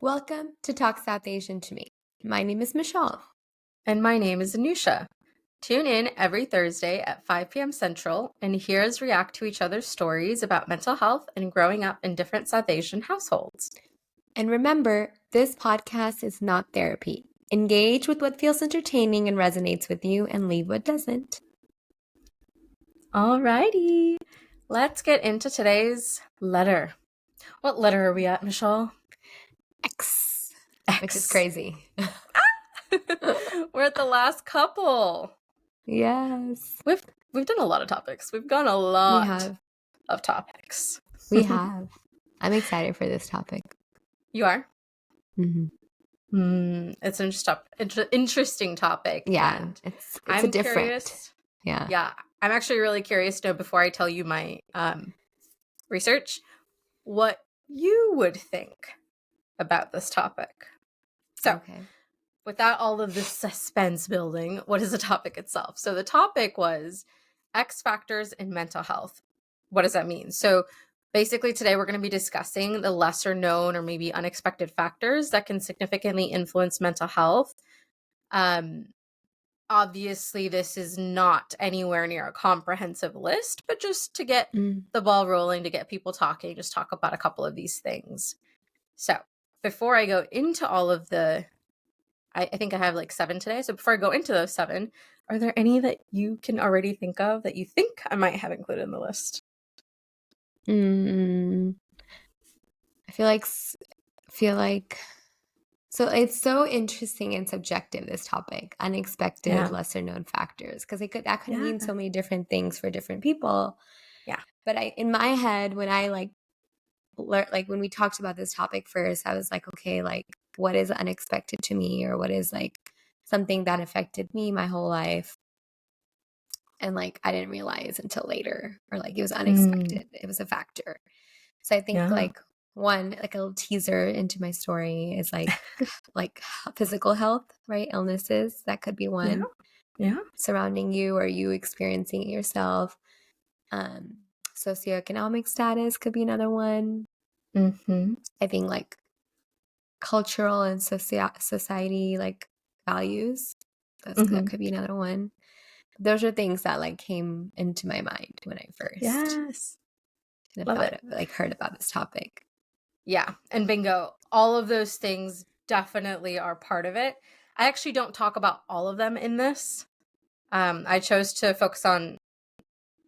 Welcome to Talk South Asian to me. My name is Michelle. And my name is Anusha. Tune in every Thursday at 5 p.m. Central and hear us react to each other's stories about mental health and growing up in different South Asian households. And remember, this podcast is not therapy. Engage with what feels entertaining and resonates with you and leave what doesn't. Alrighty, let's get into today's letter. What letter are we at, Michelle? X. X. Which is crazy. We're at the last couple. Yes. We've done a lot of topics. We've gone a lot of topics. We have. I'm excited for this topic. You are? Mm-hmm. It's an interesting topic. Yeah, it's a different. Curious, yeah. I'm actually really curious to know, before I tell you my research, what you would think about this topic. So, without all of this suspense building, what is the topic itself? So the topic was X factors in mental health. What does that mean? So basically today we're going to be discussing the lesser known or maybe unexpected factors that can significantly influence mental health. Obviously, this is not anywhere near a comprehensive list, but just to get the ball rolling, to get people talking, just talk about a couple of these things. So before I go into all of I think I have like 7 today. So before I go into those 7, are there any that you can already think of that you think I might have included in the list? I feel like so it's so interesting and subjective, this topic, unexpected, lesser known factors, because that could mean so many different things for different people. Yeah. But in my head, when I when we talked about this topic first, I was like, okay, like what is unexpected to me, or what is like something that affected me my whole life, and like I didn't realize until later, or like it was unexpected. It was a factor. So I think like one, like a little teaser into my story is like physical health, right? Illnesses, that could be one. Yeah. Surrounding you or you experiencing it yourself. Socioeconomic status could be another one. I think like cultural and society like values, that could be another one. Those are things that like came into my mind when I first heard about this topic. Yeah, and bingo, all of those things definitely are part of it. I actually don't talk about all of them in this. I chose to focus on,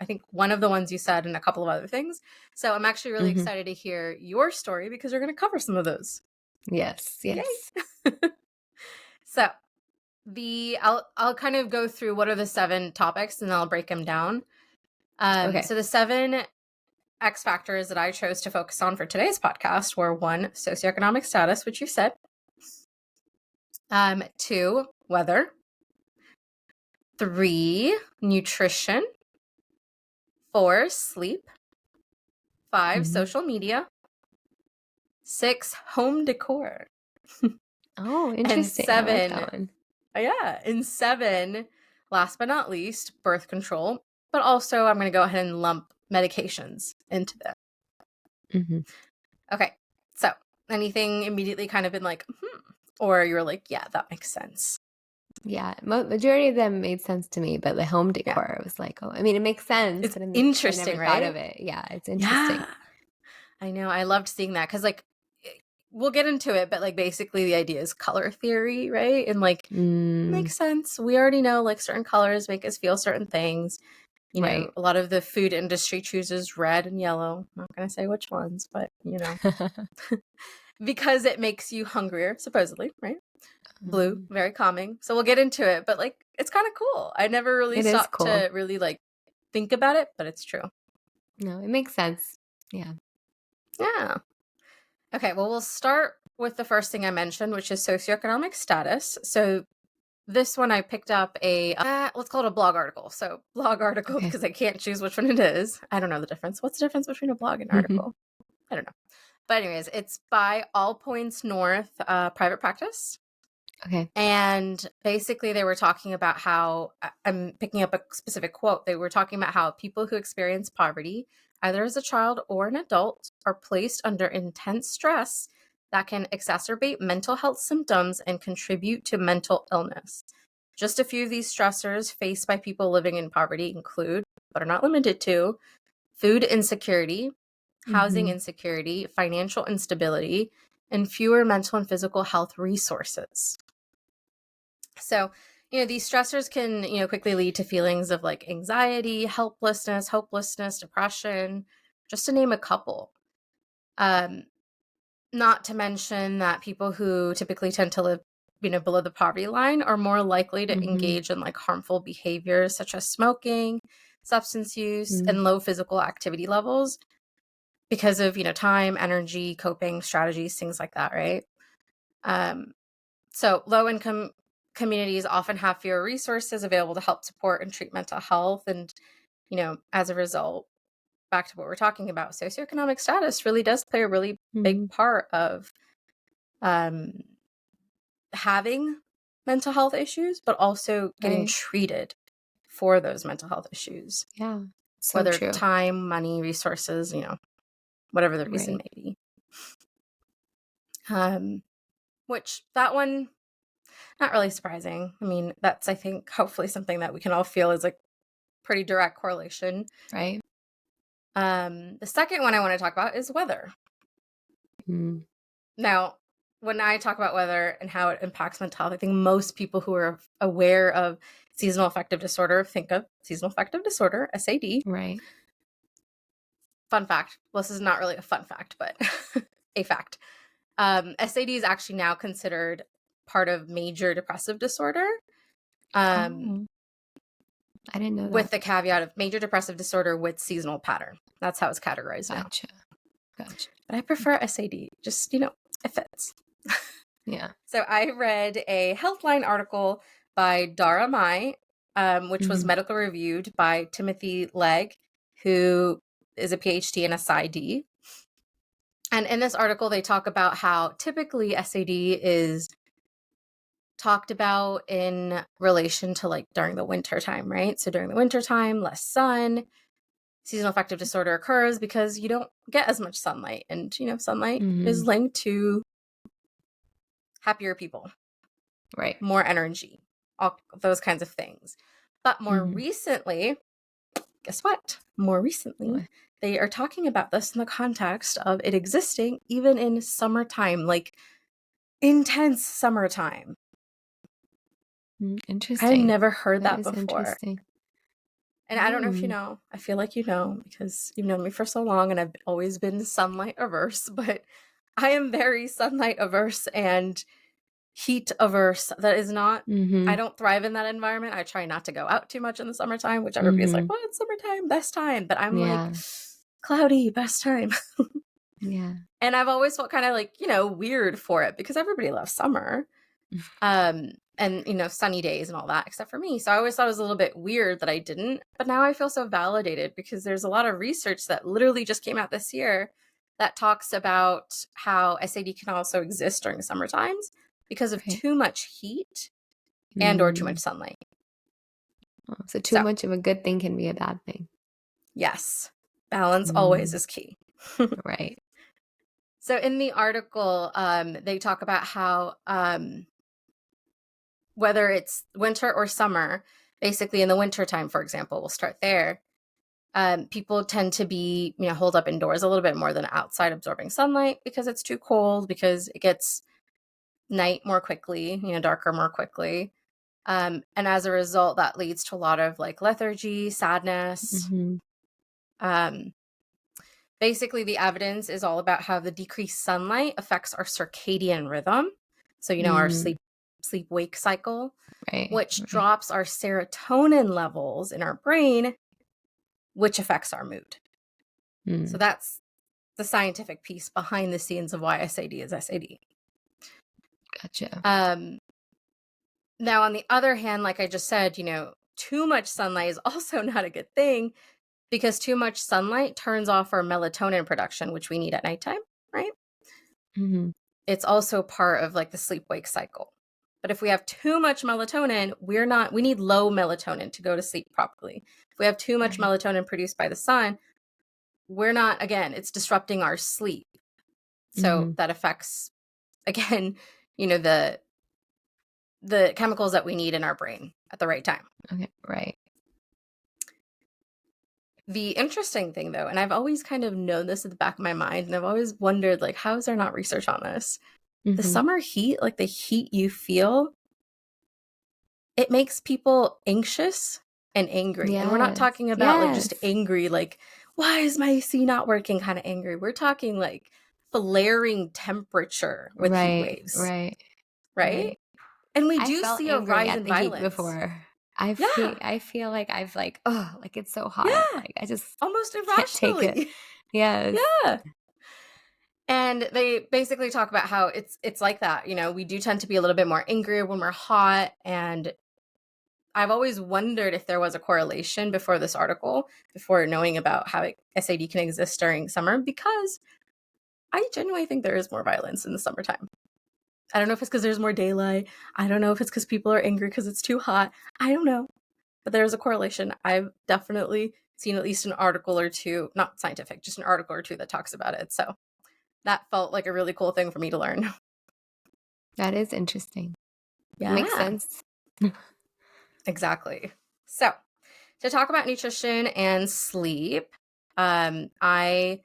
I think, one of the ones you said and a couple of other things. So I'm actually really excited to hear your story, because you're going to cover some of those. Yes. So I'll kind of go through what are the 7 topics, and then I'll break them down. So the 7 X factors that I chose to focus on for today's podcast were 1, socioeconomic status, which you said. 2, weather. 3, nutrition. 4, sleep. 5, social media. 6, home decor. Oh, interesting. And 7, I like that one. And 7, last but not least, birth control. But also, I'm going to go ahead and lump medications into them. Okay, so anything immediately kind of been like, or you're like, yeah, that makes sense? Yeah, majority of them made sense to me, but the home decor was like, oh, I mean, it makes sense. It's interesting, I never right? thought of it. Yeah, it's interesting. Yeah. I know. I loved seeing that, because like we'll get into it, but like basically the idea is color theory, right? And like makes sense. We already know like certain colors make us feel certain things. You know, a lot of the food industry chooses red and yellow. I'm not going to say which ones, but you know, because it makes you hungrier, supposedly, right? Blue, very calming. So we'll get into it, but like it's kind of cool. I never really stopped to really like think about it, but it's true. No, it makes sense. Yeah. Okay, well, we'll start with the first thing I mentioned, which is socioeconomic status. So this one I picked up let's call it a blog article. So blog article, because I can't choose which one it is. I don't know the difference. What's the difference between a blog and article? I don't know. But anyways, it's by All Points North Private Practice. Okay. And basically they were talking about how, I'm picking up a specific quote, they were talking about how people who experience poverty, either as a child or an adult, are placed under intense stress that can exacerbate mental health symptoms and contribute to mental illness. Just a few of these stressors faced by people living in poverty include, but are not limited to, food insecurity, housing insecurity, financial instability, and fewer mental and physical health resources. So, these stressors can, quickly lead to feelings of like anxiety, helplessness, hopelessness, depression, just to name a couple. Not to mention that people who typically tend to live, below the poverty line are more likely to engage in like harmful behaviors such as smoking, substance use, and low physical activity levels because of, time, energy, coping strategies, things like that, right? So low income communities often have fewer resources available to help support and treat mental health. And, as a result, back to what we're talking about, socioeconomic status really does play a really big part of having mental health issues, but also getting treated for those mental health issues. Yeah. So whether true. time, money, resources, whatever the reason may be. Which that one, not really surprising. I mean, that's, I think, hopefully something that we can all feel is like pretty direct correlation. Right. The second one I want to talk about is weather. Now, when I talk about weather and how it impacts mental health, I think most people who are aware of seasonal affective disorder think of seasonal affective disorder, SAD. Right. Fun fact. Well, this is not really a fun fact, but a fact. SAD is actually now considered part of major depressive disorder. I didn't know that. With the caveat of major depressive disorder with seasonal pattern. That's how it's categorized now. Gotcha. But I prefer SAD. Just, it fits. Yeah. So I read a Healthline article by Dara Mai, which was medical reviewed by Timothy Legg, who is a PhD in SID. And in this article, they talk about how typically SAD is talked about in relation to like during the winter time, right? So during the winter time, less sun, seasonal affective disorder occurs because you don't get as much sunlight. And, sunlight is linked to happier people, right? More energy, all those kinds of things. But more recently, guess what? More recently, they are talking about this in the context of it existing even in summertime, like intense summertime. Interesting. I've never heard that before. Interesting. And I don't know if you know, I feel like you know because you've known me for so long and I've always been sunlight averse, but I am very sunlight averse and heat averse. That is not, I don't thrive in that environment. I try not to go out too much in the summertime, which everybody's like, well, it's summertime, best time. But I'm like, cloudy, best time. Yeah. And I've always felt kind of like, weird for it because everybody loves summer. And, sunny days and all that, except for me. So I always thought it was a little bit weird that I didn't. But now I feel so validated because there's a lot of research that literally just came out this year that talks about how SAD can also exist during the summer times because of too much heat and or too much sunlight. So too much of a good thing can be a bad thing. Yes. Balance always is key. Right. So in the article, they talk about how whether it's winter or summer, basically in the winter time, for example, we'll start there. People tend to be, holed up indoors a little bit more than outside absorbing sunlight because it's too cold, because it gets night more quickly, darker more quickly. And as a result, that leads to a lot of like lethargy, sadness. Basically, the evidence is all about how the decreased sunlight affects our circadian rhythm. So, our sleep-wake cycle, which drops our serotonin levels in our brain, which affects our mood. So that's the scientific piece behind the scenes of why SAD is SAD. Gotcha. Now, on the other hand, like I just said, too much sunlight is also not a good thing because too much sunlight turns off our melatonin production, which we need at nighttime, right? It's also part of like the sleep-wake cycle. But if we have too much melatonin, we need low melatonin to go to sleep properly. If we have too much melatonin produced by the sun, it's disrupting our sleep. So that affects again, the chemicals that we need in our brain at the right time. Okay, right. The interesting thing, though, and I've always kind of known this at the back of my mind, and I've always wondered, like, how is there not research on this? The summer heat, like the heat you feel, it makes people anxious and angry. Yes. And we're not talking about like just angry, like, why is my AC not working kind of angry. We're talking like flaring temperature with heat waves. Right? And we do see a rise in violence. Before. I feel like I've like, oh, like it's so hot. Yeah. Like I just almost irrationally. Can't take it. Yes. Yeah. And they basically talk about how it's like that. We do tend to be a little bit more angry when we're hot. And I've always wondered if there was a correlation before this article, before knowing about how SAD can exist during summer, because I genuinely think there is more violence in the summertime. I don't know if it's because there's more daylight. I don't know if it's because people are angry because it's too hot. I don't know. But there's a correlation. I've definitely seen at least an article or two, not scientific, just an article or two that talks about it. So that felt like a really cool thing for me to learn. That is interesting. Yeah. Makes sense. Exactly. So to talk about nutrition and sleep, I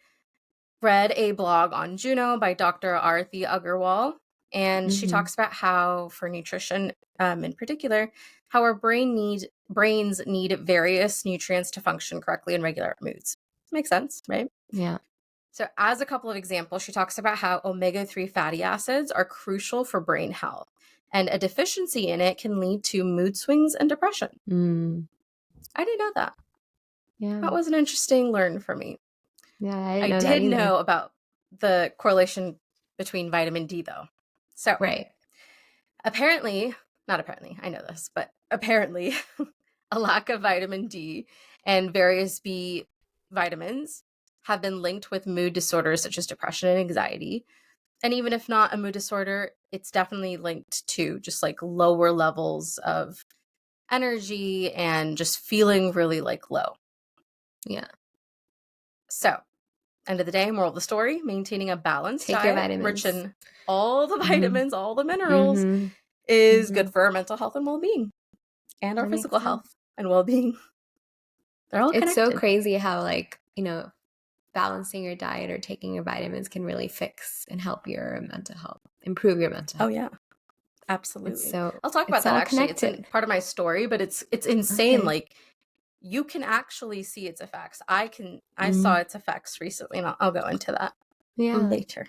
read a blog on Juno by Dr. Arati Agarwal, and she talks about how for nutrition in particular, how our brains need various nutrients to function correctly in regular moods. Makes sense, right? Yeah. So as a couple of examples, she talks about how omega-3 fatty acids are crucial for brain health, and a deficiency in it can lead to mood swings and depression. I didn't know that. Yeah. That was an interesting learn for me. Yeah, I did know about the correlation between vitamin D, though. So apparently, I know this, but apparently a lack of vitamin D and various B vitamins have been linked with mood disorders such as depression and anxiety. And even if not a mood disorder, it's definitely linked to just like lower levels of energy and just feeling really like low. Yeah. So, end of the day, moral of the story, maintaining a balanced Take diet, your vitamins. rich in all the vitamins, all the minerals, is good for our mental health and well-being, and our physical health and well-being. They're all connected. It's so crazy how balancing your diet or taking your vitamins can really fix and help your mental health, improve your mental health. Oh yeah, absolutely. So I'll talk about that actually. It's part of my story, but it's insane. Okay. Like you can actually see its effects. I saw its effects recently, and I'll go into that later.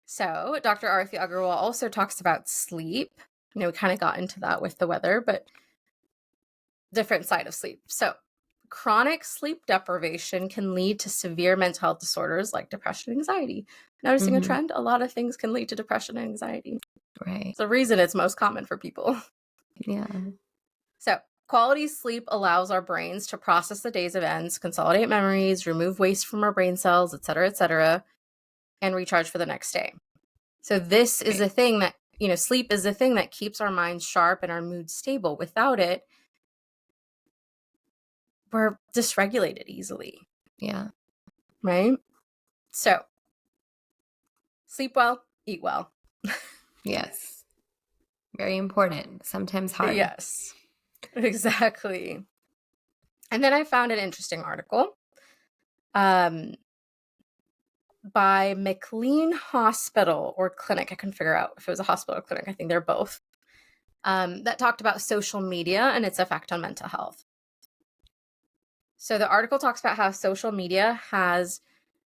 So Dr. Arati Agarwal also talks about sleep. We kind of got into that with the weather, but different side of sleep. So chronic sleep deprivation can lead to severe mental health disorders like depression and anxiety. Noticing a trend? A lot of things can lead to depression and anxiety. Right. It's the reason it's most common for people. Yeah. So quality sleep allows our brains to process the day's events, consolidate memories, remove waste from our brain cells, et cetera, and recharge for the next day. So this is a thing that, sleep is the thing that keeps our minds sharp and our mood stable. Without it, we're dysregulated easily. Yeah. Right? So, sleep well, eat well. Yes. Very important. Sometimes hard. Yes. Exactly. And then I found an interesting article by McLean Hospital or Clinic. I couldn't figure out if it was a hospital or clinic. I think they're both. That talked about social media and its effect on mental health. So the article talks about how social media has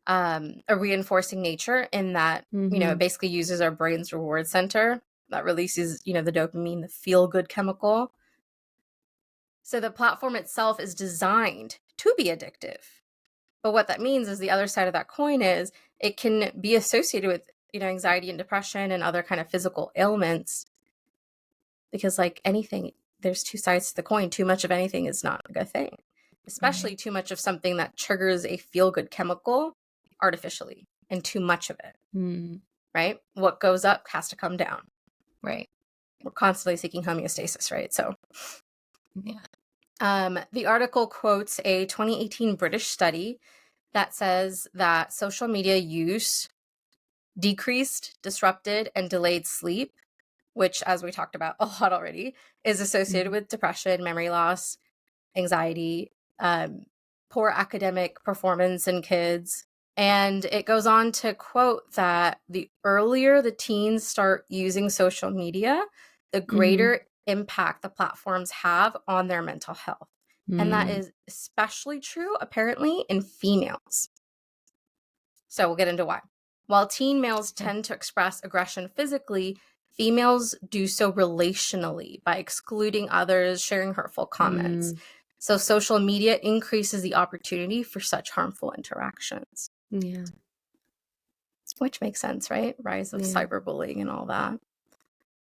a reinforcing nature in that, it basically uses our brain's reward center that releases, the dopamine, the feel-good chemical. So the platform itself is designed to be addictive. But what that means is the other side of that coin is it can be associated with, anxiety and depression and other kind of physical ailments. Because like anything, there's two sides to the coin. Too much of anything is not a good thing. Especially too much of something that triggers a feel-good chemical artificially, and too much of it, right? What goes up has to come down. Right. We're constantly seeking homeostasis, right? So, the article quotes a 2018 British study that says that social media use decreased, disrupted, and delayed sleep, which, as we talked about a lot already, is associated with depression, memory loss, anxiety, poor academic performance in kids. And it goes on to quote that the earlier the teens start using social media, the greater impact the platforms have on their mental health. And that is especially true, apparently, in females. So we'll get into why. While teen males tend to express aggression physically, females do so relationally by excluding others, sharing hurtful comments. So social media increases the opportunity for such harmful interactions. Yeah. Which makes sense, right? Rise of cyberbullying and all that.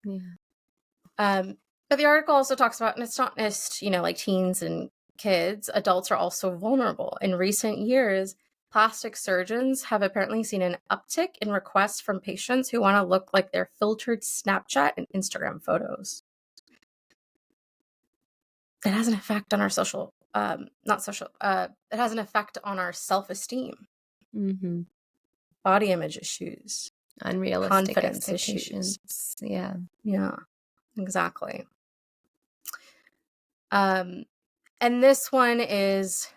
Yeah. But the article also talks about, and it's not just, like teens and kids, adults are also vulnerable. In recent years, plastic surgeons have apparently seen an uptick in requests from patients who want to look like their filtered Snapchat and Instagram photos. It has an effect on our it has an effect on our self-esteem, body image issues, unrealistic confidence expectations. issues. Yeah, exactly. And this one is,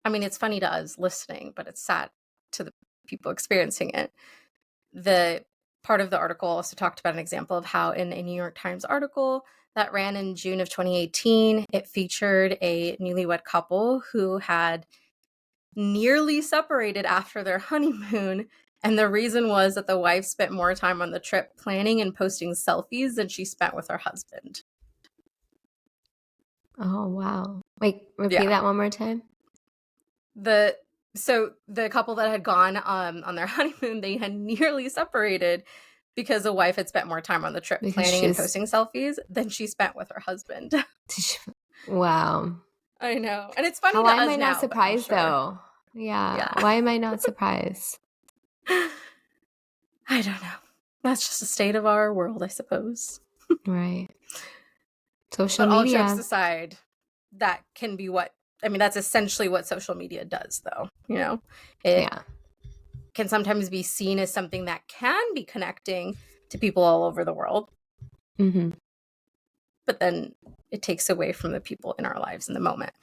I mean, it's funny to us listening, but it's sad to the people experiencing it. The part of the article also talked about an example of how in a New York Times article that ran in June of 2018, it featured a newlywed couple who had nearly separated after their honeymoon. And the reason was that the wife spent more time on the trip planning and posting selfies than she spent with her husband. Oh, wow. Wait, repeat that one more time. So the couple that had gone on their honeymoon, they had nearly separated because the wife had spent more time on the trip planning and posting selfies than she spent with her husband. Wow. I know. And it's funny. Why am I not surprised though? Yeah. Why am I not surprised? I don't know. That's just the state of our world, I suppose. Right. Social media. All jokes aside, that can be that's essentially what social media does, though. It can sometimes be seen as something that can be connecting to people all over the world. But then it takes away from the people in our lives in the moment.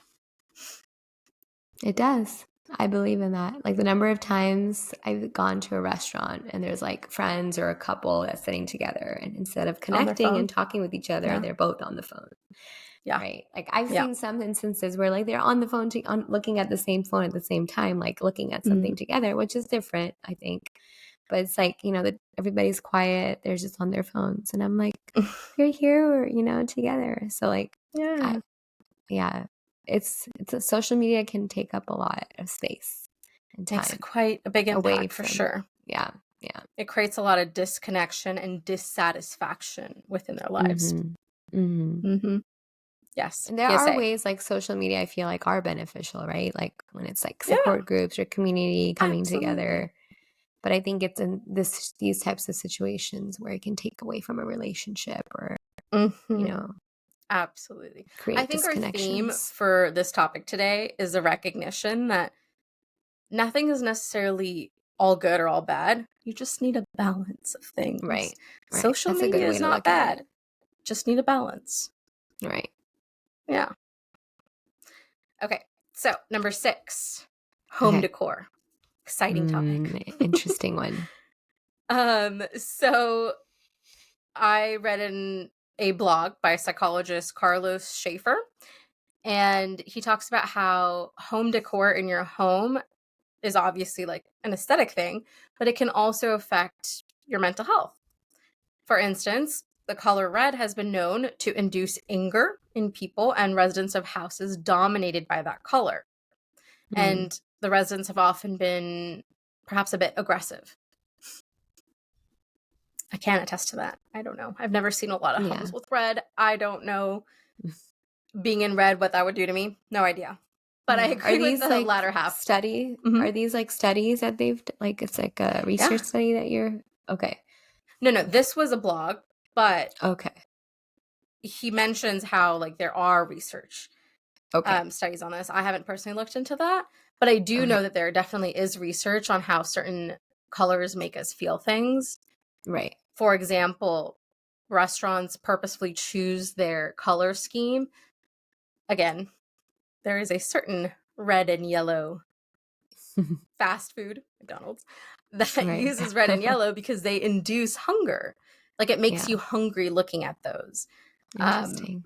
It does. I believe in that. Like the number of times I've gone to a restaurant and there's like friends or a couple that's sitting together, and instead of connecting and talking with each other, they're both on the phone. Yeah. Right. Like I've seen some instances where like they're on the phone looking at the same phone at the same time, like looking at something together, which is different, I think. But it's like, that everybody's quiet. They're just on their phones. And I'm like, you're here, together. So like, it's social media can take up a lot of space and time. Makes quite a big impact for sure. Yeah. It creates a lot of disconnection and dissatisfaction within their lives. Yes. And there are ways like social media, I feel like, are beneficial, right? Like when it's like support groups or community coming together. But I think it's in these types of situations where it can take away from a relationship or, absolutely. create I think our theme for this topic today is the recognition that nothing is necessarily all good or all bad. You just need a balance of things. Right. Social media is not bad. Just need a balance. Right. Yeah. Okay. So, number 6, home decor. Exciting topic. Interesting one. So I read in a blog by psychologist Carlos Schaefer, and he talks about how home decor in your home is obviously like an aesthetic thing, but it can also affect your mental health. For instance, the color red has been known to induce anger in people and residents of houses dominated by that color. And the residents have often been perhaps a bit aggressive. I can't attest to that. I don't know. I've never seen a lot of homes with red. I don't know, being in red, what that would do to me. No idea. But I agree with the latter half. Study? Are these like studies that they've, like, it's like a research study that you're, okay. No, this was a blog, but okay. He mentions how like there are research studies on this. I haven't personally looked into that, but I do know that there definitely is research on how certain colors make us feel things. Right. For example, restaurants purposefully choose their color scheme. Again, there is a certain red and yellow fast food, McDonald's, that Right. uses red and yellow because they induce hunger. Like it makes Yeah. you hungry looking at those. Interesting.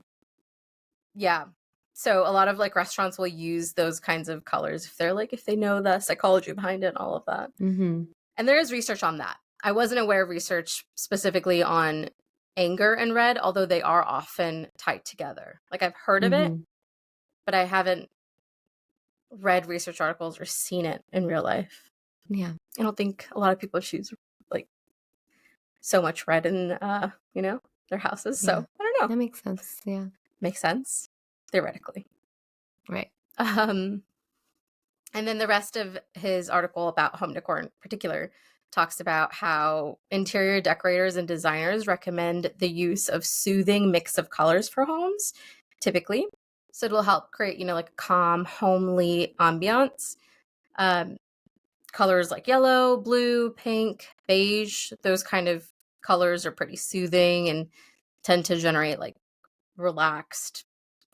Yeah. So a lot of like restaurants will use those kinds of colors if they know the psychology behind it and all of that. Mm-hmm. And there is research on that. I wasn't aware of research specifically on anger and red, although they are often tied together. Like I've heard of it, but I haven't read research articles or seen it in real life. Yeah. I don't think a lot of people choose like so much red in their houses. So I don't know. That makes sense. Yeah. Makes sense theoretically. Right. And then the rest of his article about home decor in particular talks about how interior decorators and designers recommend the use of soothing mix of colors for homes, typically. So it'll help create, like a calm, homely ambiance. Colors like yellow, blue, pink, beige, those kind of colors are pretty soothing and tend to generate like relaxed,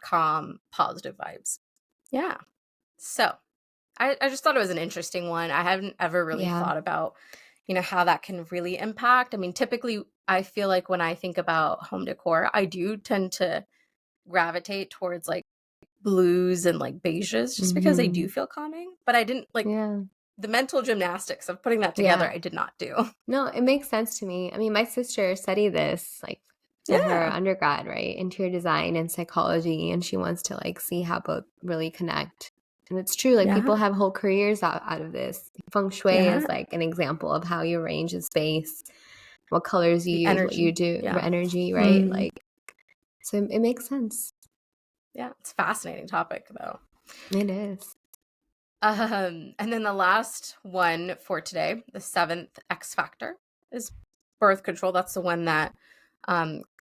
calm, positive vibes. Yeah. So I just thought it was an interesting one. I haven't ever really thought about, how that can really impact. I mean, typically I feel like when I think about home decor, I do tend to gravitate towards like blues and like beiges just because they do feel calming. But I didn't like the mental gymnastics of putting that together. I did not do. No, it makes sense to me. I mean, my sister studied this like in her undergrad, right? Interior design and psychology. And she wants to like see how both really connect. And it's true, like people have whole careers out of this. Feng Shui is like an example of how you arrange a space, what colors you use, what you do, energy, right? Like, so it makes sense. Yeah, it's a fascinating topic though. It is. And then the last one for today, the 7th X factor, is birth control. That's the one that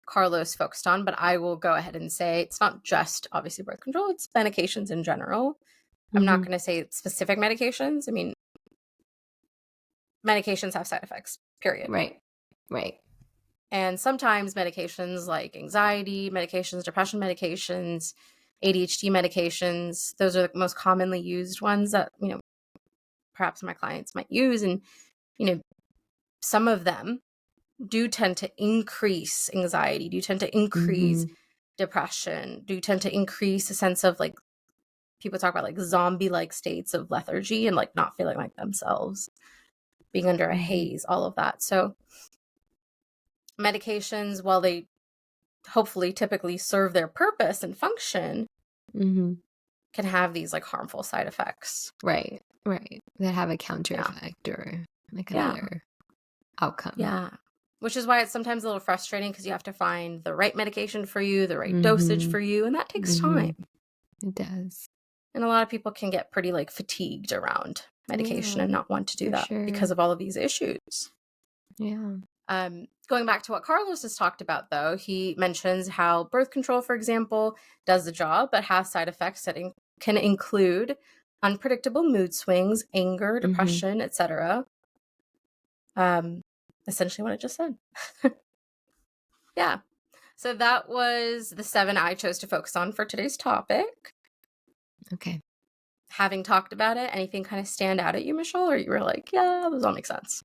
Carlos focused on, but I will go ahead and say it's not just obviously birth control, it's medications in general. I'm not going to say specific medications. I mean, medications have side effects, period. Right. And sometimes medications like anxiety medications, depression medications, ADHD medications, those are the most commonly used ones that, perhaps my clients might use. And, some of them do tend to increase anxiety, do tend to increase depression, do tend to increase a sense of like, people talk about like zombie-like states of lethargy and like not feeling like themselves, being under a haze, all of that. So medications, while they hopefully typically serve their purpose and function, can have these like harmful side effects. Right. That have a counter effect or like another outcome. Yeah. Which is why it's sometimes a little frustrating because you have to find the right medication for you, the right dosage for you, and that takes time. It does. And a lot of people can get pretty like fatigued around medication and not want to do that because of all of these issues. Yeah. Going back to what Carlos has talked about, though, he mentions how birth control, for example, does the job, but has side effects that can include unpredictable mood swings, anger, depression, etc. Essentially what I just said. Yeah. So that was the 7 I chose to focus on for today's topic. Okay. Having talked about it, anything kind of stand out at you, Michelle? Or you were like, yeah, those all make sense?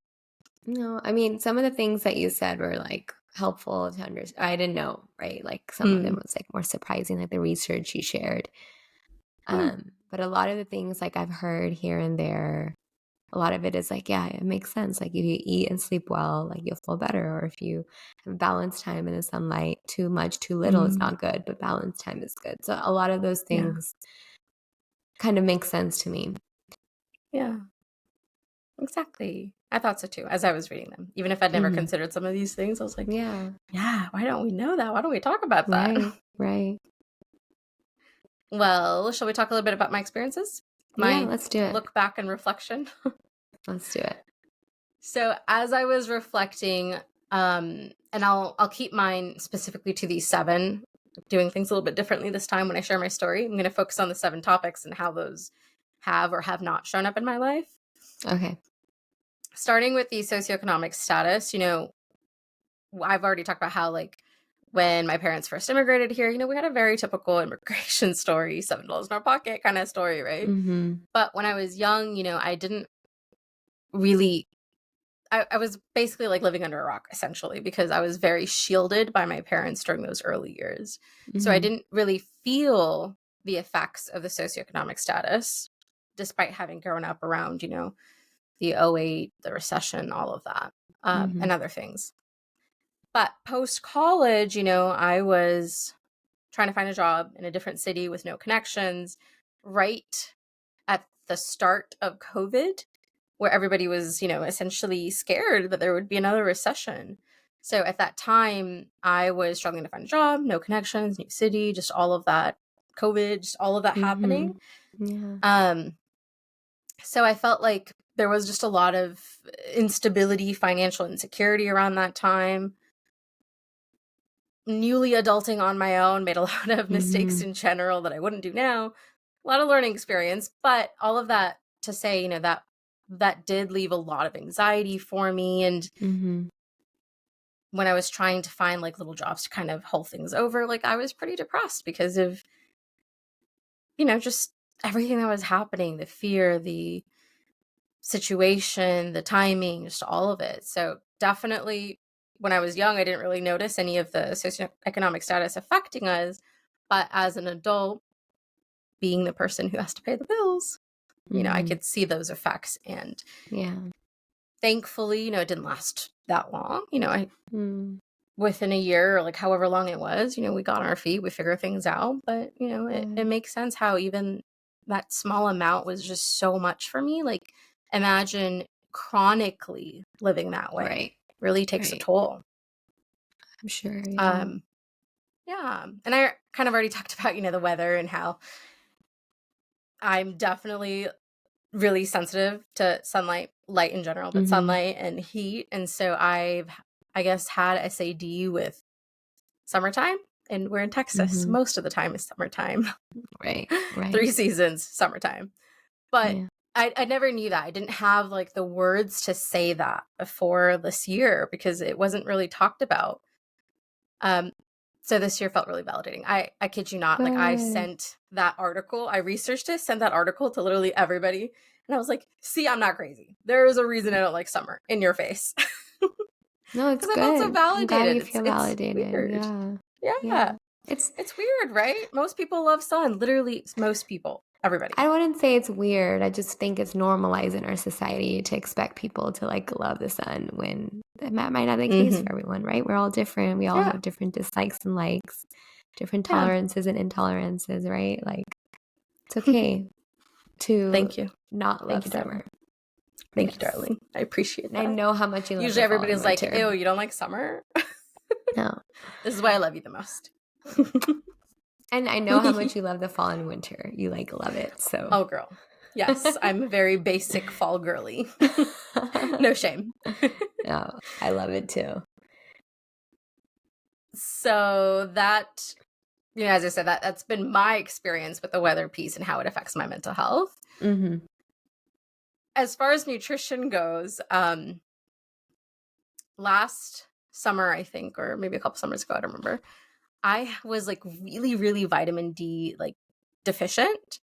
No, I mean, some of the things that you said were like helpful to understand. I didn't know, right? Like some of them was like more surprising, like the research you shared. But a lot of the things like I've heard here and there, a lot of it is like, yeah, it makes sense. Like if you eat and sleep well, like you'll feel better. Or if you have balanced time in the sunlight, too much, too little is not good, but balanced time is good. So a lot of those things kind of make sense to me. Yeah, exactly. I thought so too, as I was reading them. Even if I'd never considered some of these things, I was like, yeah, why don't we know that? Why don't we talk about that? Right. Well, shall we talk a little bit about my experiences? Let's do it. Look back and reflection. Let's do it. So as I was reflecting, and I'll keep mine specifically to these 7, doing things a little bit differently this time when I share my story. I'm going to focus on the 7 topics and how those have or have not shown up in my life. Okay. starting with the socioeconomic status, I've already talked about how, like, when my parents first immigrated here, we had a very typical immigration story, $7 in our pocket kind of story, right? Mm-hmm. But when I was young, I didn't really, I was basically like living under a rock, essentially, because I was very shielded by my parents during those early years. So I Mm-hmm. didn't really feel the effects of the socioeconomic status, despite having grown up around, the '08, the recession, all of that, Mm-hmm. and other things. But post-college, I was trying to find a job in a different city with no connections right at the start of COVID, where everybody was, essentially scared that there would be another recession. So at that time, I was struggling to find a job, no connections, new city, just all of that, COVID, just all of that happening. Yeah. So I felt like there was just a lot of instability, financial insecurity around that time. Newly adulting on my own, made a lot of mistakes in general that I wouldn't do now. A lot of learning experience, but all of that to say, that did leave a lot of anxiety for me. And when I was trying to find like little jobs to kind of hold things over, like I was pretty depressed because of, just everything that was happening, the fear, the situation, the timing, just all of it. So definitely when I was young, I didn't really notice any of the socioeconomic status affecting us. But as an adult, being the person who has to pay the bills, I could see those effects. And thankfully, it didn't last that long. Within a year or like however long it was, we got on our feet, we figured things out. But, it makes sense how even that small amount was just so much for me. Like, imagine chronically living that way. Right. Really takes a toll. I'm sure. Yeah. And I kind of already talked about, the weather and how I'm definitely really sensitive to sunlight, light in general, but sunlight and heat. And so I guess had SAD with summertime, and we're in Texas. Most of the time is summertime. Right. 3 seasons, summertime. But I never knew that. I didn't have like the words to say that before this year because it wasn't really talked about. So this year felt really validating. I kid you not. Like I sent that article, I researched it, sent that article to literally everybody. And I was like, see, I'm not crazy. There is a reason I don't like summer in your face. No, it's good. I felt so validated. I'm glad you feel validated. Weird. Yeah. It's weird, right? Most people love sun. Literally, most people. Everybody. I wouldn't say it's weird. I just think it's normalized in our society to expect people to like love the sun when that might not be the case for everyone, right? We're all different. We all have different dislikes and likes, different tolerances and intolerances, right? Like it's okay to Thank you. not love summer. Thank you, darling. I appreciate that. I know how much you love Usually everybody's like, ew, you don't like summer? No. This is why I love you the most. And I know how much you love the fall and winter. You like love it. So oh girl. Yes, I'm a very basic fall girly. No shame. No, I love it too. So that, as I said, that's been my experience with the weather piece and how it affects my mental health. As far as nutrition goes, last summer, I think, or maybe a couple summers ago, I don't remember, I was like really, really vitamin D like deficient.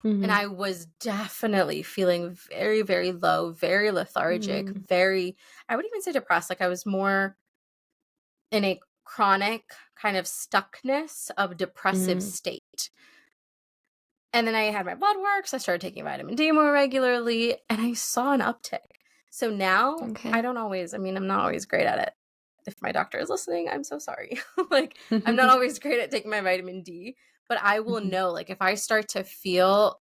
And I was definitely feeling very, very low, very lethargic, very, I would even say depressed. Like I was more in a chronic kind of stuckness of depressive state. And then I had my blood work, so I started taking vitamin D more regularly, and I saw an uptick. So now I'm not always great at it. If my doctor is listening, I'm so sorry. Like, I'm not always great at taking my vitamin D, but I will know, like, if I start to feel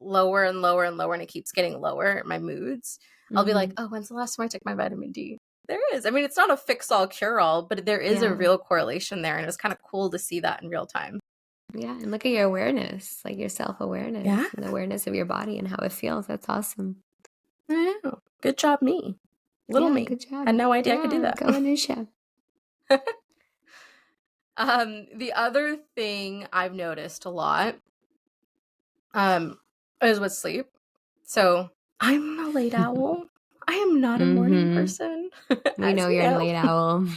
lower and lower and lower and it keeps getting lower, my moods, I'll be like, oh, when's the last time I took my vitamin D? There is. I mean, it's not a fix-all, cure-all, but there is a real correlation there, and it was kind of cool to see that in real time. Yeah, and look at your awareness, like your self-awareness and the awareness of your body and how it feels. That's awesome. I know. Good job, me. Little me. Good job. Had no idea I could do that. Go on, Nisha. The other thing I've noticed a lot is with sleep. So I'm a late owl. I am not a morning person, We as know you you're a know. late owl. Those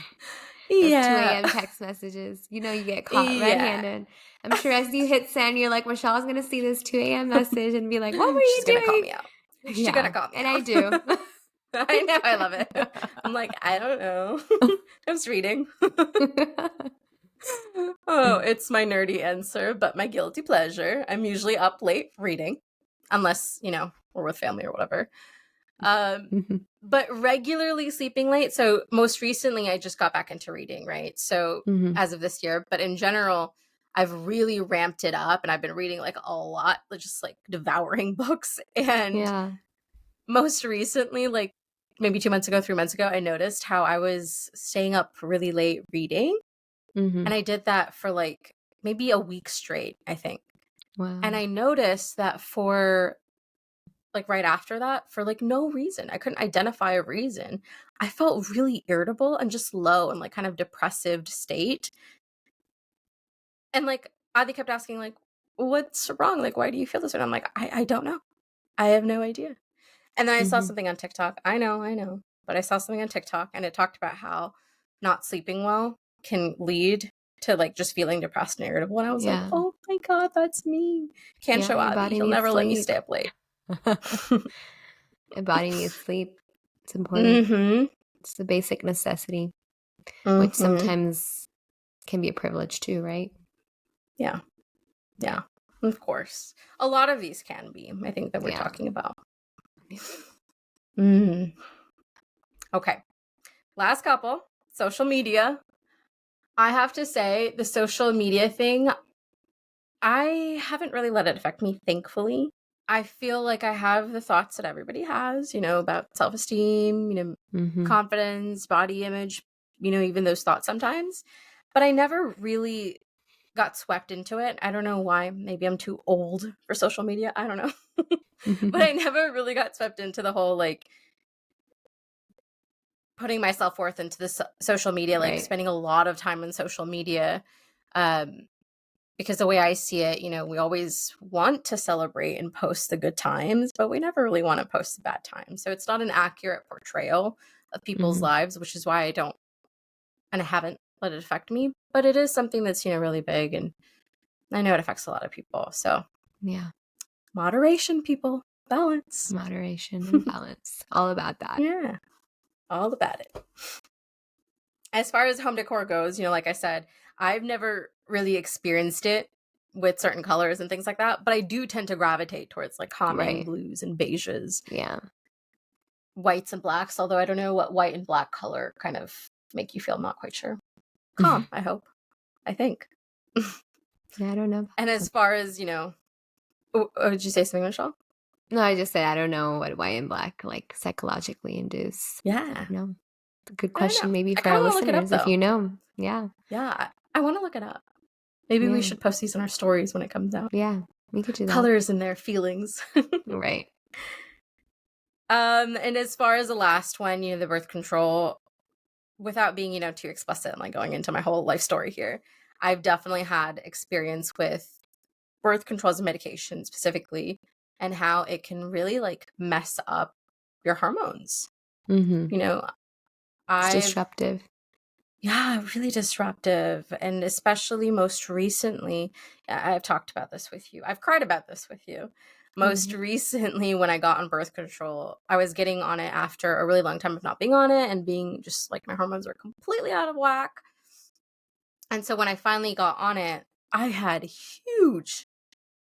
2 Yeah. a.m. text messages, you get caught Yeah. red-handed. I'm sure as you hit send, you're like, Michelle's gonna see this 2 a.m. message and be like, "What were you She's gonna call doing?" me out. She's gonna Yeah, call me and out. I do. I know, I love it. I'm like, I don't know. I'm just reading. Oh, it's my nerdy answer, but my guilty pleasure. I'm usually up late reading, unless, we're with family or whatever. But regularly sleeping late. So most recently, I just got back into reading, right? So as of this year, but in general, I've really ramped it up and I've been reading like a lot, just like devouring books. And Yeah. most recently, like maybe 2 months ago, 3 months ago, I noticed how I was staying up really late reading. And I did that for like maybe a week straight, I think. Wow. And I noticed that for like right after that, for like no reason, I couldn't identify a reason, I felt really irritable and just low and like kind of depressive state. And like Adi kept asking, like, what's wrong? Like, why do you feel this way? And I'm like, I don't know. I have no idea. And then I saw something on TikTok. I know. But I saw something on TikTok and it talked about how not sleeping well can lead to like just feeling depressed and irritable. And I was like, oh my God, that's me. Can't show your Adi. body He'll needs never let me sleep. stay up late. Your body needs sleep. It's important. It's a basic necessity, which sometimes can be a privilege too, right? Yeah, of course. A lot of these can be, I think, that we're talking about. Okay. Last couple. Social media. I have to say, the social media thing, I haven't really let it affect me, thankfully. I feel like I have the thoughts that everybody has, about self-esteem, confidence, body image, even those thoughts sometimes. But I never really got swept into it. I don't know why. Maybe I'm too old for social media. I don't know. But I never really got swept into the whole, like, putting my self-worth into the social media, like spending a lot of time on social media. Because the way I see it, we always want to celebrate and post the good times, but we never really want to post the bad times. So it's not an accurate portrayal of people's lives, which is why I don't, and I haven't let it affect me. But it is something that's, really big, and I know it affects a lot of people. So yeah, moderation, people, balance, moderation and balance, all about that. Yeah, all about it. As far as home decor goes, like I said, I've never really experienced it with certain colors and things like that, but I do tend to gravitate towards like calming blues and beiges. Yeah. Whites and blacks, although I don't know what white and black color kind of make you feel. I'm not quite sure. Calm, I hope. I think. Yeah, I don't know. And as far as, did you say something, Michelle? No, I just said I don't know what white and black like psychologically induce. Yeah. No. Good question maybe for our listeners if you know. Yeah. Yeah. I want to look it up. Maybe we should post these in our stories when it comes out. Yeah, we could do that. Colors and their feelings. Right. And as far as the last one, the birth control, without being, too explicit and like going into my whole life story here, I've definitely had experience with birth controls and medication specifically, and how it can really like mess up your hormones. It's disruptive. Yeah, really disruptive. And especially most recently, I've talked about this with you. I've cried about this with you. Most recently, when I got on birth control, I was getting on it after a really long time of not being on it and being just like my hormones were completely out of whack. And so when I finally got on it, I had huge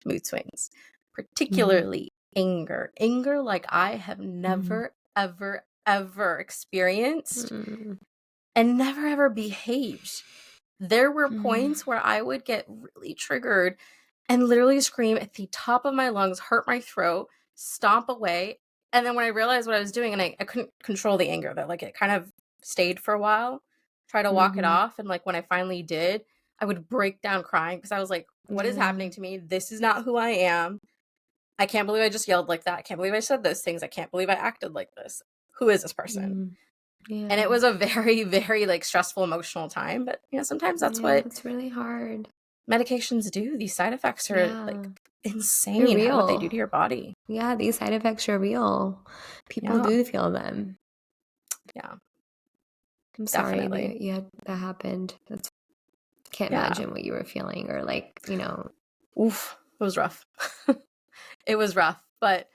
mood swings, particularly anger. Anger like I have never, ever, ever experienced and never, ever behaved. There were points where I would get really triggered and literally scream at the top of my lungs, hurt my throat, stomp away. And then when I realized what I was doing, and I couldn't control the anger, that like it kind of stayed for a while, try to walk it off. And like when I finally did, I would break down crying because I was like, what is happening to me? This is not who I am. I can't believe I just yelled like that. I can't believe I said those things. I can't believe I acted like this. Who is this person? And it was a very, very like stressful, emotional time. But sometimes that's what it's really hard. medications do. These side effects are like They're insane what they do real. to your body. Yeah, these side effects are real. People Yeah. do feel them. Yeah. I'm sorry Definitely. that happened. That's can't Yeah. imagine what you were feeling or like, Oof. It was rough. It was rough, but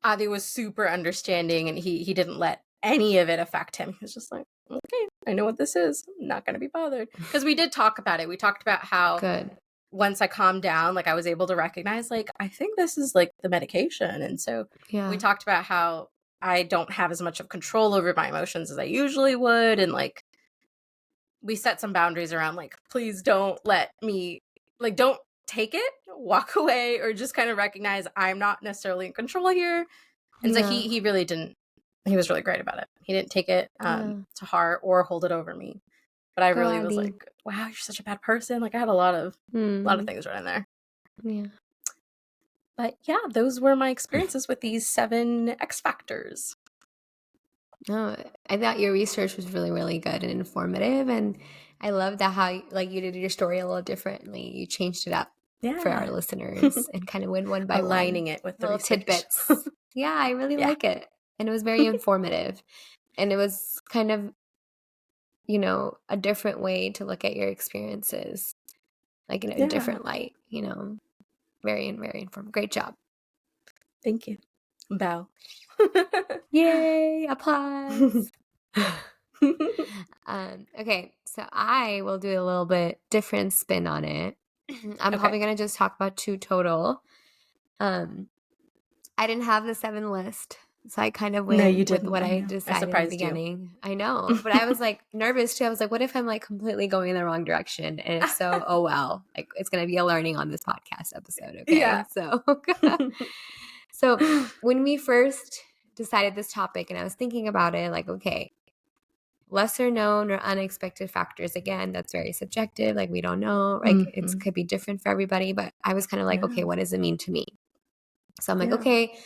Adi was super understanding and he didn't let any of it affect him. He was just like, okay, I know what this is. I'm not going to be bothered. Because we did talk about it. We talked about how good. once I calmed down, like I was able to recognize, like, I think this is like the medication. And so Yeah. we talked about how I don't have as much of control over my emotions as I usually would. And like, we set some boundaries around, like, please don't let me, like, don't take it, walk away, or just kind of recognize I'm not necessarily in control here. And so he really didn't, he was really great about it. He didn't take it to heart or hold it over me. But I really was like, wow, you're such a bad person. Like I had a lot of things right in there. Yeah. But yeah, those were my experiences with these 7 X factors. No, I thought your research was really, really good and informative. And I love that how like you did your story a little differently. You changed it up for our listeners and kind of went one by aligning it with the little research. tidbits. Yeah, I really like it. And it was very informative. And it was kind of, a different way to look at your experiences, like in a different light, very, very informative. Great job. Thank you. Bow. Yay, applause. Okay, so I will do a little bit different spin on it. I'm probably going to just talk about 2 total. I didn't have the 7 list, so I kind of went with what I decided in the beginning. I know, but I was like nervous too. I was like, what if I'm like completely going in the wrong direction? And if so, oh well, like it's going to be a learning on this podcast episode. Okay, Yeah. So when we first decided this topic and I was thinking about it, like, okay, lesser known or unexpected factors, again, that's very subjective. Like we don't know, like it could be different for everybody, but I was kind of like, okay, what does it mean to me? So I'm like, okay,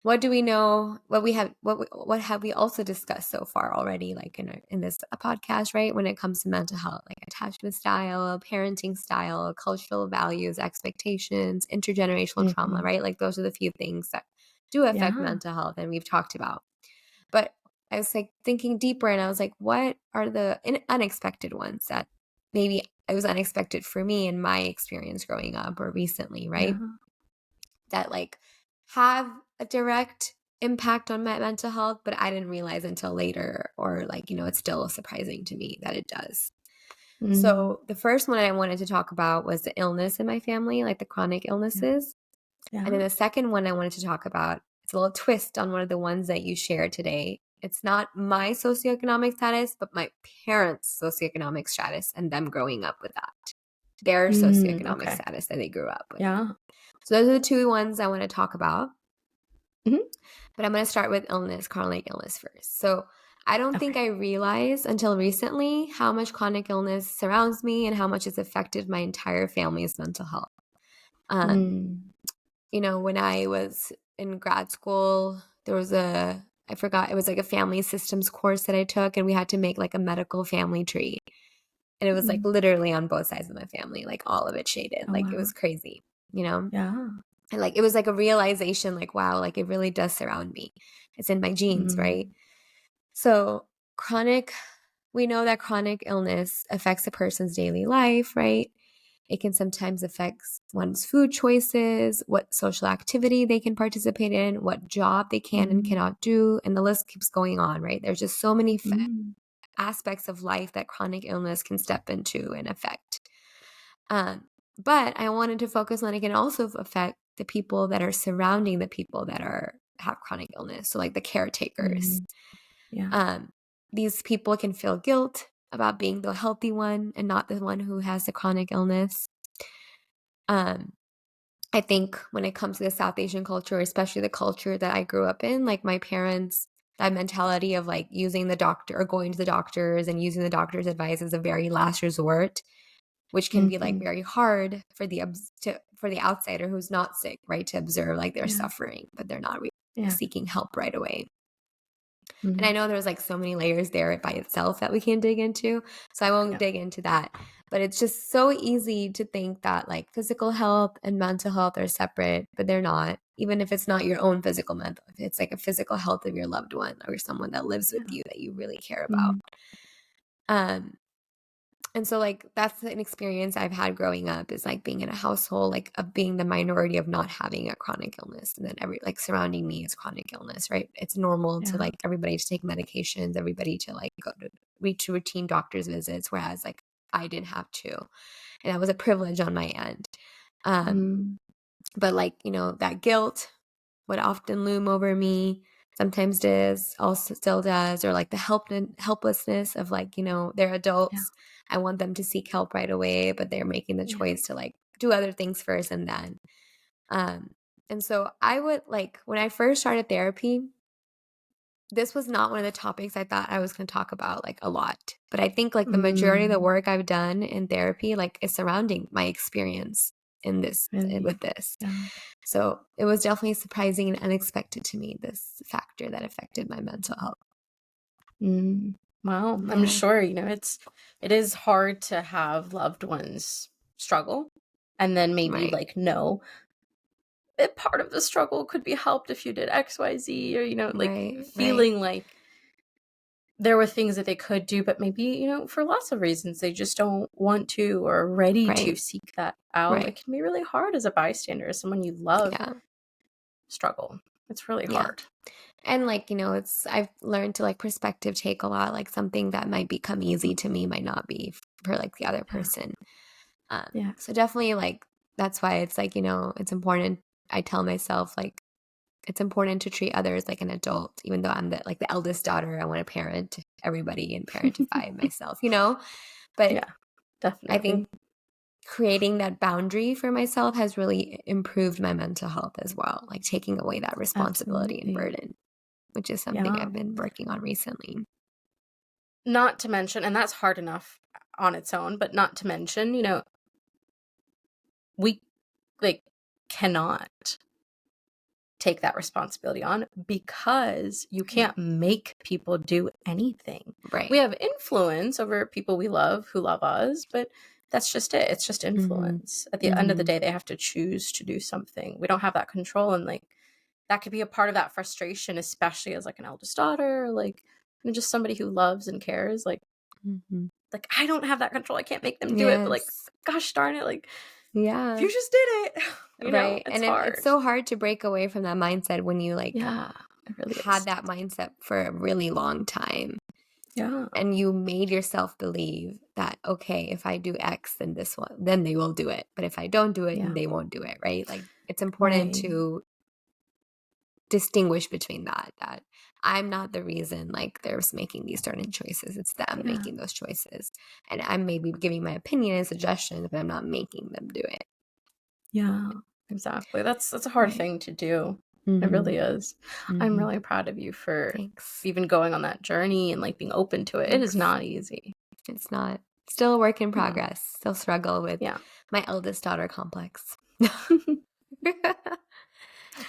what do we know? What have we also discussed so far already, like in this podcast, right? When it comes to mental health, like attachment style, parenting style, cultural values, expectations, intergenerational trauma, right? Like those are the few things that do affect mental health, and we've talked about. But I was like thinking deeper, and I was like, what are the unexpected ones that maybe it was unexpected for me in my experience growing up or recently, right? That like have a direct impact on my mental health, but I didn't realize until later, or like, it's still surprising to me that it does. So the first one I wanted to talk about was the illness in my family, like the chronic illnesses. And then the second one I wanted to talk about, it's a little twist on one of the ones that you shared today. It's not my socioeconomic status, but my parents' socioeconomic status and them growing up with that. Their socioeconomic status that they grew up with. Yeah. So those are the 2 ones I want to talk about. But I'm going to start with chronic illness first. So I don't think I realized until recently how much chronic illness surrounds me and how much it's affected my entire family's mental health. When I was in grad school, there was it was like a family systems course that I took, and we had to make like a medical family tree. And it was like literally on both sides of my family, like all of it shaded. It was crazy, Yeah. And like it was like a realization, like, wow, like it really does surround me. It's in my genes, right? So we know that chronic illness affects a person's daily life, right? It can sometimes affect one's food choices, what social activity they can participate in, what job they can and cannot do, and the list keeps going on, right? There's just so many aspects of life that chronic illness can step into and affect. But I wanted to focus on it can also affect the people that are surrounding the people that have chronic illness. So like the caretakers. These people can feel guilt about being the healthy one and not the one who has the chronic illness. I think when it comes to the South Asian culture, especially the culture that I grew up in, like my parents, that mentality of like using the doctor or going to the doctors and using the doctor's advice as a very last resort, which can be like very hard for the outsider who's not sick, right? To observe like they're suffering, but they're not seeking help right away. And I know there's like so many layers there by itself that we can dig into, so I won't dig into that. But it's just so easy to think that like physical health and mental health are separate, but they're not. Even if it's not your own physical mental, if it's like a physical health of your loved one or someone that lives with you that you really care about. Um, and so like that's an experience I've had growing up, is like being in a household, like of being the minority of not having a chronic illness, and then every like surrounding me is chronic illness, right? It's normal to like everybody to take medications, everybody to like go to reach routine doctor's visits, whereas like I didn't have to, and that was a privilege on my end. But like, you know, that guilt would often loom over me. Sometimes does, also still does, or like the helplessness of like, you know, they're adults. I want them to seek help right away, but they're making the choice to like do other things first and then. And so I would like, when I first started therapy, this was not one of the topics I thought I was going to talk about like a lot. But I think like the majority of the work I've done in therapy like is surrounding my experience in this with this. So it was definitely surprising and unexpected to me, this factor that affected my mental health. Wow. I'm sure, you know, it is hard to have loved ones struggle and then maybe like know that part of the struggle could be helped if you did XYZ, or, you know, like feeling like there were things that they could do, but maybe, you know, for lots of reasons, they just don't want to or are ready to seek that out. It can be really hard as a bystander, as someone you love struggle. It's really hard. And like, you know, I've learned to like perspective take a lot, like something that might become easy to me might not be for like the other person. So definitely like, that's why it's like, you know, it's important. I tell myself like, it's important to treat others like an adult, even though I'm the eldest daughter. I want to parent everybody and parentify myself, you know? But definitely. I think creating that boundary for myself has really improved my mental health as well. Like taking away that responsibility and burden, which is something I've been working on recently. Not to mention, and that's hard enough on its own, but not to mention, you know, we like cannot take that responsibility on because you can't make people do anything. We have influence over people we love who love us, but that's just it. It's just influence. At the end of the day, they have to choose to do something. We don't have that control, and like that could be a part of that frustration, especially as like an eldest daughter, or like, you know, just somebody who loves and cares. Like, like I don't have that control. I can't make them do it, but like, gosh darn it, like, you just did it. You know, it's hard. It's so hard to break away from that mindset when you like it really had that mindset for a really long time. And you made yourself believe that, okay, if I do X, then this one, then they will do it. But if I don't do it, then they won't do it, right? Like it's important to distinguish between that I'm not the reason like they're making these certain choices. It's them making those choices. And I'm maybe giving my opinion and suggestions, but I'm not making them do it. Exactly. That's a hard thing to do. It really is. I'm really proud of you for even going on that journey and like being open to it. It is not easy. It's not. Still a work in progress. Still struggle with my eldest daughter complex.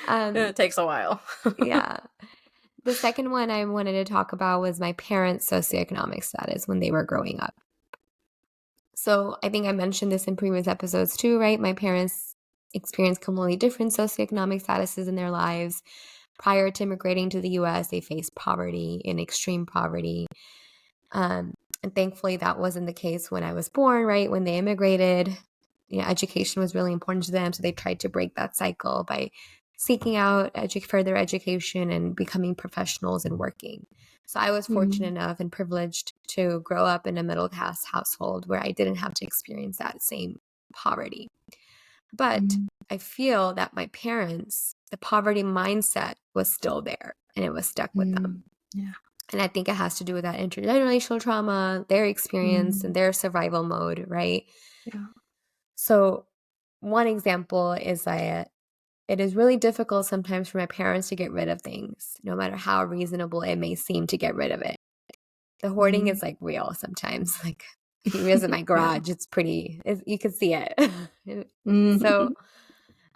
It takes a while. The second one I wanted to talk about was my parents' socioeconomic status when they were growing up. So I think I mentioned this in previous episodes too, right? My parents experienced completely different socioeconomic statuses in their lives. Prior to immigrating to the U.S., they faced poverty and extreme poverty. And thankfully, that wasn't the case when I was born, right? When they immigrated, you know, education was really important to them. So they tried to break that cycle by seeking out further education and becoming professionals and working. So I was fortunate enough and privileged to grow up in a middle-class household where I didn't have to experience that same poverty. But I feel that my parents, the poverty mindset was still there and it was stuck with them. And I think it has to do with that intergenerational trauma, their experience and their survival mode, right? So one example is that it is really difficult sometimes for my parents to get rid of things, no matter how reasonable it may seem to get rid of it. The hoarding is like real sometimes. Like if you visit my garage, it's pretty, you can see it. So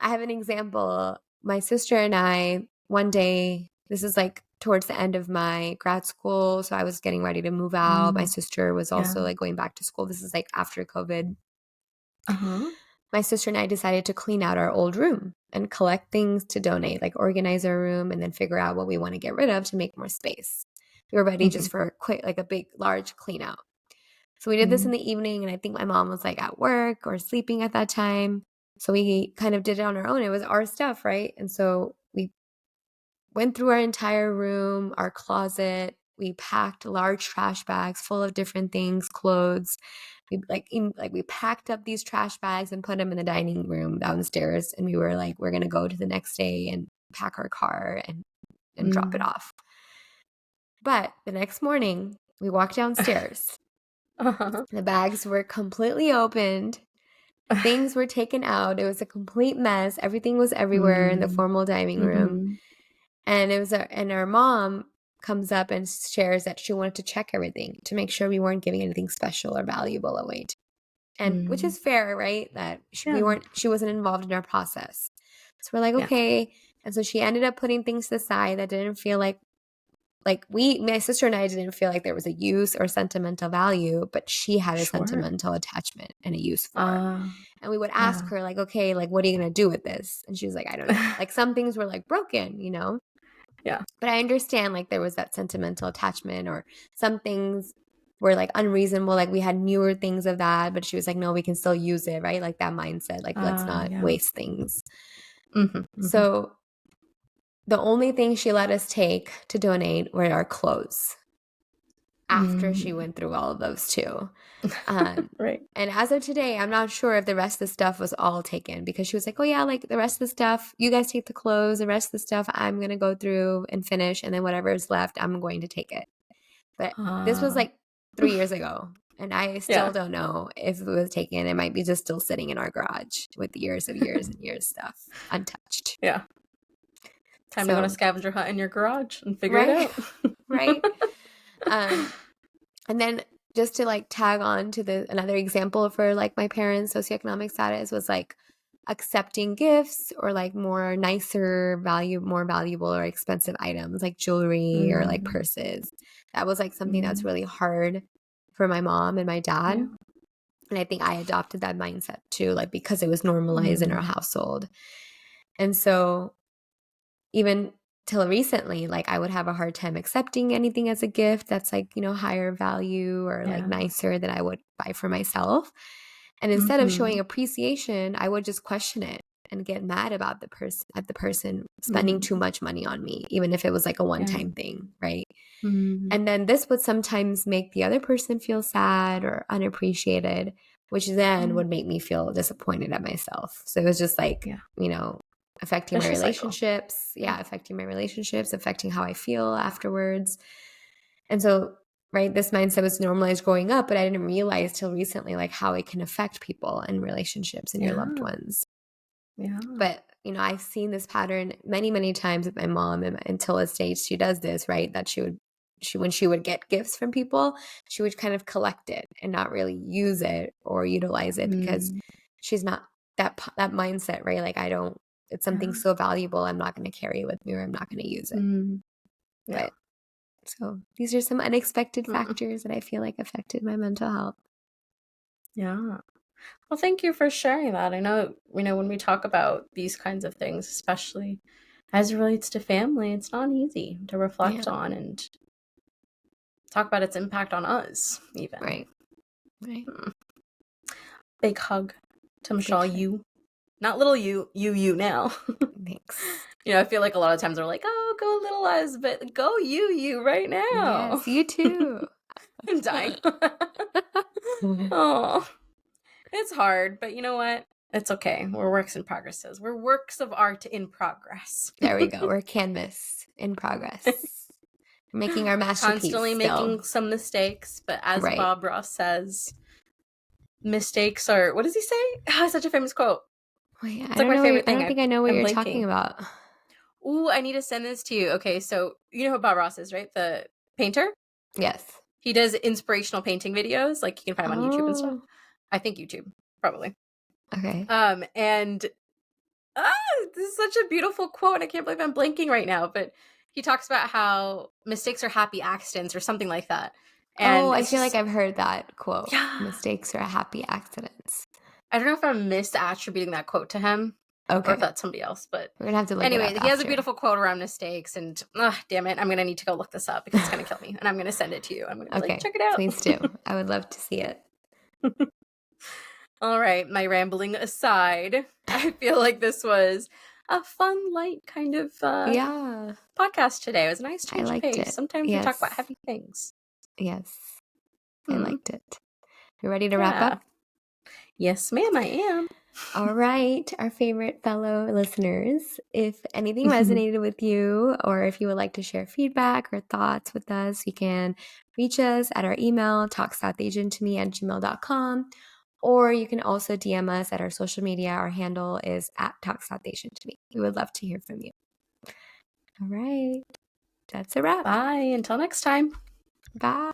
I have an example. My sister and I, one day, this is like towards the end of my grad school. So I was getting ready to move out. My sister was Yeah. also like going back to school. This is like after COVID. Uh-huh. My sister and I decided to clean out our old room and collect things to donate, like organize our room and then figure out what we want to get rid of to make more space. We were ready just for a quick, like a big, large clean out. So we did this in the evening, and I think my mom was like at work or sleeping at that time. So we kind of did it on our own. It was our stuff, right? And so we went through our entire room, our closet. We packed large trash bags full of different things, clothes. We packed up these trash bags and put them in the dining room downstairs. And we were like, we're gonna go to the next day and pack our car and drop it off. But the next morning, we walked downstairs. The bags were completely opened. Things were taken out. It was a complete mess. Everything was everywhere in the formal dining room. And and our mom comes up and shares that she wanted to check everything to make sure we weren't giving anything special or valuable away. And which is fair, right? That she wasn't involved in our process. So we're like, okay. And so she ended up putting things to the side that didn't feel like my sister and I didn't feel like there was a use or sentimental value, but she had a sentimental attachment and a use for it. And we would ask her like, okay, like, what are you going to do with this? And she was like, I don't know. Like some things were like broken, you know? Yeah. But I understand like there was that sentimental attachment, or some things were like unreasonable. Like we had newer things of that, but she was like, no, we can still use it, right? Like that mindset, like let's not waste things. So the only thing she let us take to donate were our clothes after she went through all of those too. Right. And as of today, I'm not sure if the rest of the stuff was all taken, because she was like, oh yeah, like the rest of the stuff, you guys take the clothes, the rest of the stuff I'm going to go through and finish. And then whatever is left, I'm going to take it. But this was like 3 years ago. And I still don't know if it was taken. It might be just still sitting in our garage with years and years stuff untouched. Yeah. Time to go on a scavenger hunt in your garage and figure it out. Right. And then just to like tag on to another example for like my parents' socioeconomic status was like accepting gifts or like more valuable or expensive items like jewelry or like purses. That was like something that's really hard for my mom and my dad. Yeah. And I think I adopted that mindset too, like because it was normalized in our household. And so even till recently, like I would have a hard time accepting anything as a gift that's like, you know, higher value or like nicer than I would buy for myself. And instead of showing appreciation, I would just question it and get mad about the person spending too much money on me, even if it was like a one-time thing, right? And then this would sometimes make the other person feel sad or unappreciated, which then would make me feel disappointed at myself. So it was just like, you know, affecting my relationships. Yeah, affecting my relationships, affecting how I feel afterwards. And so, right, this mindset was normalized growing up, but I didn't realize till recently like how it can affect people and relationships and your loved ones. Yeah. But, you know, I've seen this pattern many, many times with my mom, and until a stage she does this, right, that when she would get gifts from people, she would kind of collect it and not really use it or utilize it because she's not that mindset, right? Like it's something so valuable, I'm not going to carry it with me, or I'm not going to use it. But so these are some unexpected factors that I feel like affected my mental health. Yeah. Well, thank you for sharing that. I know, when we talk about these kinds of things, especially as it relates to family, it's not easy to reflect on and talk about its impact on us, even. Right. Big hug to Michelle, you. Not little you now. Thanks. I feel like a lot of times we're like, oh, go little us, but go you right now. Yes, you too. I'm dying. Oh, it's hard, but you know what? It's okay. We're works in progresses. We're works of art in progress. There we go. We're canvas in progress. We're making our masterpiece. Constantly making some mistakes, but as Bob Ross says, mistakes are, what does he say? Oh, such a famous quote. Wait, it's like my favorite thing. I don't think I know what you're talking about. Ooh, I need to send this to you. Okay, so you know who Bob Ross is, right? The painter? Yes. He does inspirational painting videos. Like you can find them on YouTube and stuff. I think YouTube, probably. Okay. And this is such a beautiful quote. I can't believe I'm blanking right now. But he talks about how mistakes are happy accidents or something like that. And Oh, I it's feel just, like I've heard that quote. yeah. Mistakes are happy accidents. I don't know if I'm misattributing that quote to him or if Okay. that's somebody else, but We're gonna have to look it anyway, up he has a after. beautiful quote around mistakes, and damn it, I'm gonna need to go look this up because it's gonna kill me, and I'm gonna send it to you. I'm gonna be Okay, like, check it out. please do. I would love to see it. All right, my rambling aside, I feel like this was a fun, light kind of Yeah, podcast today. It was a nice I change of liked pace. it. Sometimes we talk about Yes, heavy things. yes, I Hmm. liked it. You ready to wrap up? Yes, ma'am, I am. All right, our favorite fellow listeners, if anything resonated with you or if you would like to share feedback or thoughts with us, you can reach us at our email, talksouthasiantome@gmail.com, or you can also DM us at our social media. Our handle is at talksouthasiantome. We would love to hear from you. All right, that's a wrap. Bye. Until next time. Bye.